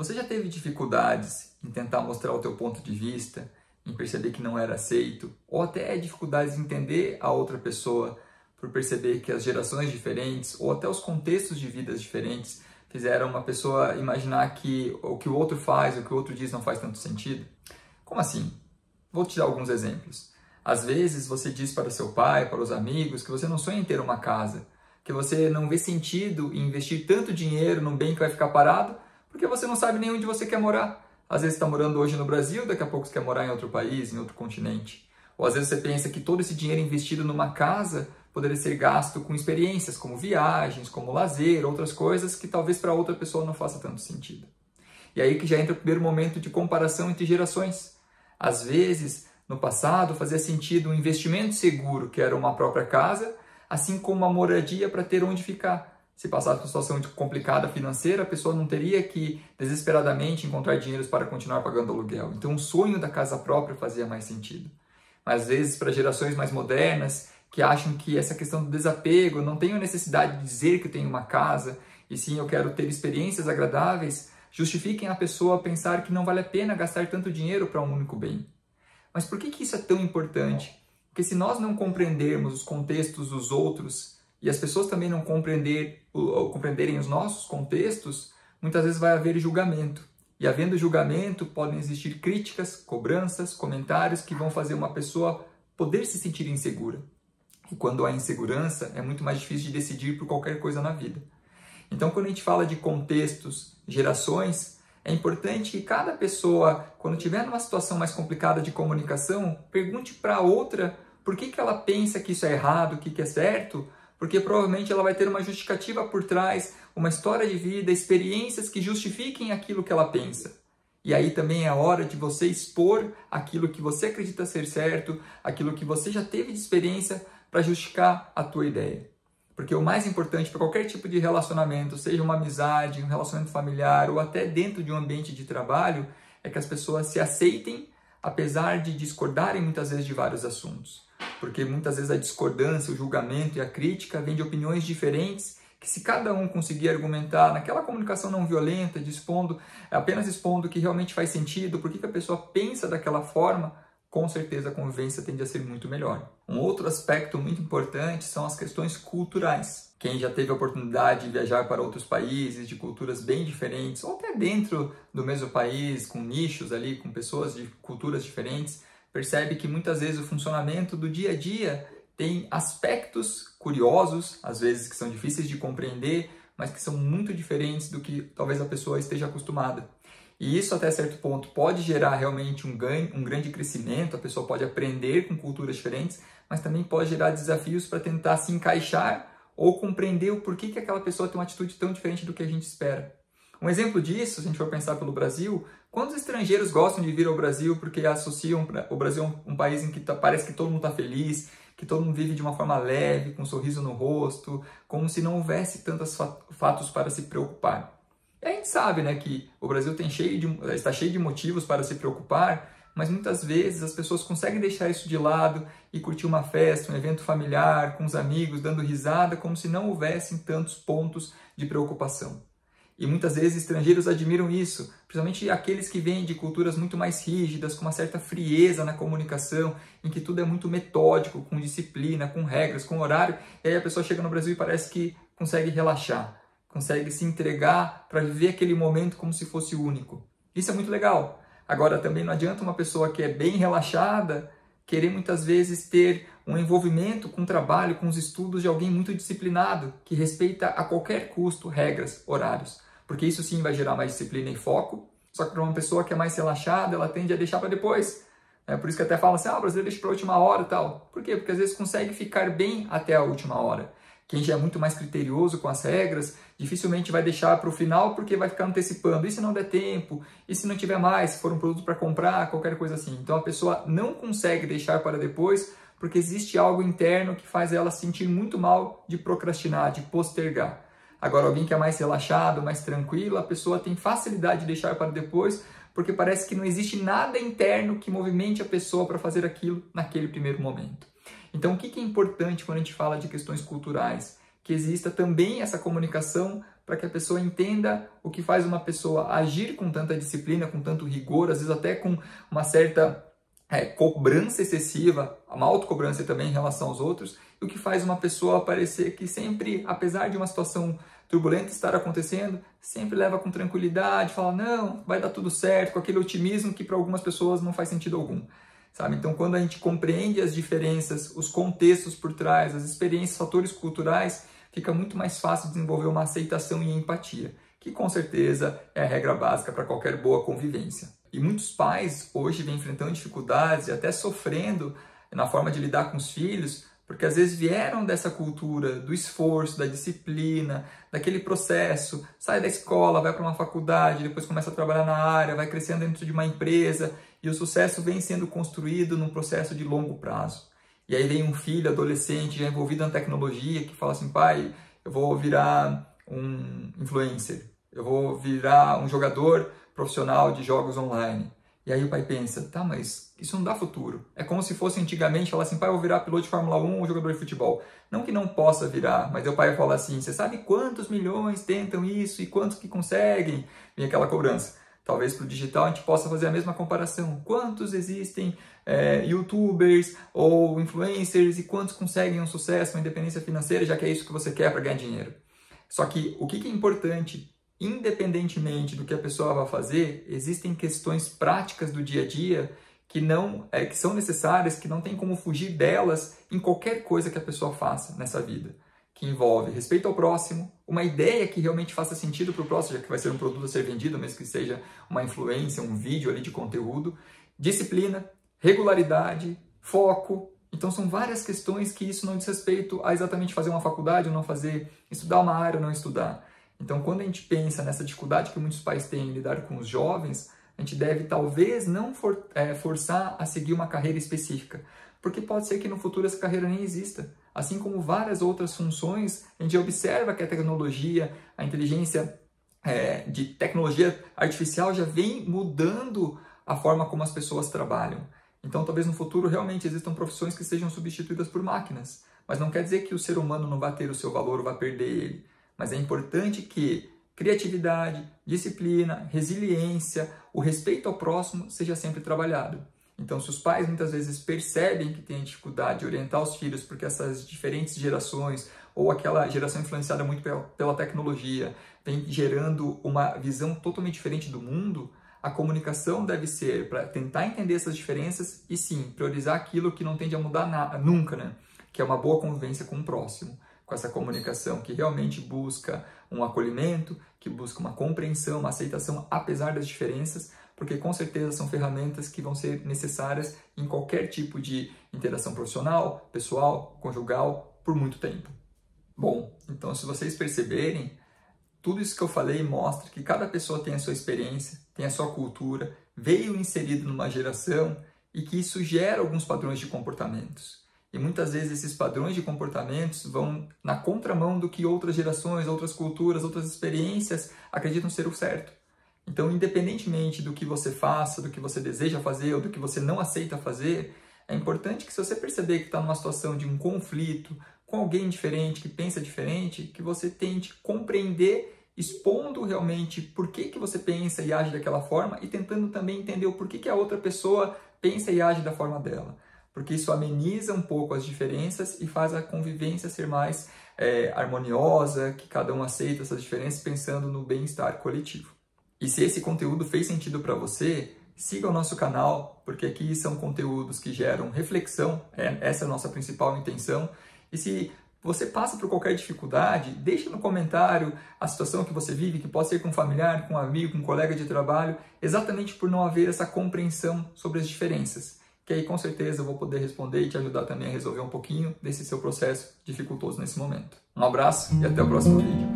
Você já teve dificuldades em tentar mostrar o teu ponto de vista, em perceber que não era aceito, ou até dificuldades em entender a outra pessoa por perceber que as gerações diferentes, ou até os contextos de vidas diferentes, fizeram uma pessoa imaginar que o que o outro faz, o que o outro diz não faz tanto sentido? Como assim? Vou te dar alguns exemplos. Às vezes você diz para seu pai, para os amigos, que você não sonha em ter uma casa, que você não vê sentido em investir tanto dinheiro num bem que vai ficar parado, porque você não sabe nem onde você quer morar. Às vezes você está morando hoje no Brasil, daqui a pouco você quer morar em outro país, em outro continente. Ou às vezes você pensa que todo esse dinheiro investido numa casa poderia ser gasto com experiências como viagens, como lazer, outras coisas que talvez para outra pessoa não faça tanto sentido. E aí que já entra o primeiro momento de comparação entre gerações. Às vezes, no passado, fazia sentido um investimento seguro, que era uma própria casa, assim como uma moradia para ter onde ficar. Se passasse por uma situação complicada financeira, a pessoa não teria que desesperadamente encontrar dinheiro para continuar pagando aluguel. Então, o sonho da casa própria fazia mais sentido. Mas, às vezes, para gerações mais modernas, que acham que essa questão do desapego, não tenho necessidade de dizer que eu tenho uma casa, e sim eu quero ter experiências agradáveis, justifiquem a pessoa a pensar que não vale a pena gastar tanto dinheiro para um único bem. Mas por que isso é tão importante? Porque se nós não compreendermos os contextos dos outros e as pessoas também não compreenderem os nossos contextos, muitas vezes vai haver julgamento. E havendo julgamento, podem existir críticas, cobranças, comentários que vão fazer uma pessoa poder se sentir insegura. E quando há insegurança, é muito mais difícil de decidir por qualquer coisa na vida. Então, quando a gente fala de contextos, gerações, é importante que cada pessoa, quando estiver numa situação mais complicada de comunicação, pergunte para a outra por que ela pensa que isso é errado, o que é certo, porque provavelmente ela vai ter uma justificativa por trás, uma história de vida, experiências que justifiquem aquilo que ela pensa. E aí também é a hora de você expor aquilo que você acredita ser certo, aquilo que você já teve de experiência para justificar a tua ideia. Porque o mais importante para qualquer tipo de relacionamento, seja uma amizade, um relacionamento familiar ou até dentro de um ambiente de trabalho, é que as pessoas se aceitem, apesar de discordarem muitas vezes de vários assuntos. Porque muitas vezes a discordância, o julgamento e a crítica vêm de opiniões diferentes, que se cada um conseguir argumentar naquela comunicação não violenta, apenas expondo o que realmente faz sentido, por que a pessoa pensa daquela forma, com certeza a convivência tende a ser muito melhor. Um outro aspecto muito importante são as questões culturais. Quem já teve a oportunidade de viajar para outros países, de culturas bem diferentes, ou até dentro do mesmo país, com nichos ali, com pessoas de culturas diferentes, percebe que muitas vezes o funcionamento do dia a dia tem aspectos curiosos, às vezes que são difíceis de compreender, mas que são muito diferentes do que talvez a pessoa esteja acostumada. E isso, até certo ponto, pode gerar realmente um grande crescimento, a pessoa pode aprender com culturas diferentes, mas também pode gerar desafios para tentar se encaixar ou compreender o porquê que aquela pessoa tem uma atitude tão diferente do que a gente espera. Um exemplo disso, se a gente for pensar pelo Brasil, quantos estrangeiros gostam de vir ao Brasil porque associam o Brasil a um país em que parece que todo mundo está feliz, que todo mundo vive de uma forma leve, com um sorriso no rosto, como se não houvesse tantos fatos para se preocupar. E a gente sabe, né, que o Brasil está cheio de motivos para se preocupar, mas muitas vezes as pessoas conseguem deixar isso de lado e curtir uma festa, um evento familiar, com os amigos, dando risada, como se não houvessem tantos pontos de preocupação. E muitas vezes estrangeiros admiram isso, principalmente aqueles que vêm de culturas muito mais rígidas, com uma certa frieza na comunicação, em que tudo é muito metódico, com disciplina, com regras, com horário, e aí a pessoa chega no Brasil e parece que consegue relaxar, consegue se entregar para viver aquele momento como se fosse único. Isso é muito legal. Agora, também não adianta uma pessoa que é bem relaxada querer muitas vezes ter um envolvimento com o trabalho, com os estudos de alguém muito disciplinado, que respeita a qualquer custo regras, horários. Porque isso sim vai gerar mais disciplina e foco. Só que para uma pessoa que é mais relaxada, ela tende a deixar para depois. É por isso que até fala assim, o brasileiro deixa para a última hora e tal. Por quê? Porque às vezes consegue ficar bem até a última hora. Quem já é muito mais criterioso com as regras, dificilmente vai deixar para o final porque vai ficar antecipando. E se não der tempo? E se não tiver mais? Se for um produto para comprar? Qualquer coisa assim. Então a pessoa não consegue deixar para depois porque existe algo interno que faz ela sentir muito mal de procrastinar, de postergar. Agora, alguém que é mais relaxado, mais tranquilo, a pessoa tem facilidade de deixar para depois porque parece que não existe nada interno que movimente a pessoa para fazer aquilo naquele primeiro momento. Então, o que é importante quando a gente fala de questões culturais? Que exista também essa comunicação para que a pessoa entenda o que faz uma pessoa agir com tanta disciplina, com tanto rigor, às vezes até com uma certa cobrança excessiva, uma autocobrança também em relação aos outros, e o que faz uma pessoa parecer que sempre, apesar de uma situação turbulenta estar acontecendo, sempre leva com tranquilidade, fala, não, vai dar tudo certo, com aquele otimismo que para algumas pessoas não faz sentido algum. Sabe? Então, quando a gente compreende as diferenças, os contextos por trás, as experiências, fatores culturais, fica muito mais fácil desenvolver uma aceitação e empatia, que com certeza é a regra básica para qualquer boa convivência. E muitos pais hoje vêm enfrentando dificuldades e até sofrendo na forma de lidar com os filhos, porque às vezes vieram dessa cultura do esforço, da disciplina, daquele processo, sai da escola, vai para uma faculdade, depois começa a trabalhar na área, vai crescendo dentro de uma empresa e o sucesso vem sendo construído num processo de longo prazo. E aí vem um filho, adolescente, já envolvido na tecnologia, que fala assim, pai, eu vou virar um influencer, eu vou virar um jogador profissional de jogos online. E aí o pai pensa, tá, mas isso não dá futuro. É como se fosse antigamente falar assim, pai, eu vou virar piloto de Fórmula 1 ou jogador de futebol. Não que não possa virar, mas o pai fala assim, você sabe quantos milhões tentam isso e quantos que conseguem? Vem aquela cobrança. Talvez para o digital a gente possa fazer a mesma comparação. Quantos existem youtubers ou influencers e quantos conseguem um sucesso, uma independência financeira, já que é isso que você quer para ganhar dinheiro. Só que o que é importante, independentemente do que a pessoa vai fazer, existem questões práticas do dia a dia que são necessárias, que não tem como fugir delas em qualquer coisa que a pessoa faça nessa vida, que envolve respeito ao próximo, uma ideia que realmente faça sentido para o próximo, já que vai ser um produto a ser vendido, mesmo que seja uma influência, um vídeo ali de conteúdo, disciplina, regularidade, foco. Então são várias questões que isso não diz respeito a exatamente fazer uma faculdade ou não fazer, estudar uma área ou não estudar. Então, quando a gente pensa nessa dificuldade que muitos pais têm em lidar com os jovens, a gente deve talvez não forçar a seguir uma carreira específica, porque pode ser que no futuro essa carreira nem exista. Assim como várias outras funções, a gente observa que a tecnologia, a inteligência de tecnologia artificial já vem mudando a forma como as pessoas trabalham. Então, talvez no futuro realmente existam profissões que sejam substituídas por máquinas, mas não quer dizer que o ser humano não vai ter o seu valor ou vai perder ele. Mas é importante que criatividade, disciplina, resiliência, o respeito ao próximo seja sempre trabalhado. Então, se os pais muitas vezes percebem que têm dificuldade de orientar os filhos porque essas diferentes gerações ou aquela geração influenciada muito pela tecnologia vem gerando uma visão totalmente diferente do mundo, a comunicação deve ser para tentar entender essas diferenças e sim, priorizar aquilo que não tende a mudar nunca, né? Que é uma boa convivência com o próximo. Com essa comunicação que realmente busca um acolhimento, que busca uma compreensão, uma aceitação, apesar das diferenças, porque com certeza são ferramentas que vão ser necessárias em qualquer tipo de interação profissional, pessoal, conjugal, por muito tempo. Bom, então se vocês perceberem, tudo isso que eu falei mostra que cada pessoa tem a sua experiência, tem a sua cultura, veio inserido numa geração e que isso gera alguns padrões de comportamentos. E muitas vezes esses padrões de comportamentos vão na contramão do que outras gerações, outras culturas, outras experiências acreditam ser o certo. Então, independentemente do que você faça, do que você deseja fazer ou do que você não aceita fazer, é importante que se você perceber que está numa situação de um conflito com alguém diferente, que pensa diferente, que você tente compreender, expondo realmente por que você pensa e age daquela forma e tentando também entender o porquê que a outra pessoa pensa e age da forma dela. Porque isso ameniza um pouco as diferenças e faz a convivência ser mais harmoniosa, que cada um aceita essas diferenças pensando no bem-estar coletivo. E se esse conteúdo fez sentido para você, siga o nosso canal, porque aqui são conteúdos que geram reflexão, essa é a nossa principal intenção. E se você passa por qualquer dificuldade, deixe no comentário a situação que você vive, que pode ser com um familiar, com um amigo, com um colega de trabalho, exatamente por não haver essa compreensão sobre as diferenças. Que aí com certeza eu vou poder responder e te ajudar também a resolver um pouquinho desse seu processo dificultoso nesse momento. Um abraço e até o próximo vídeo.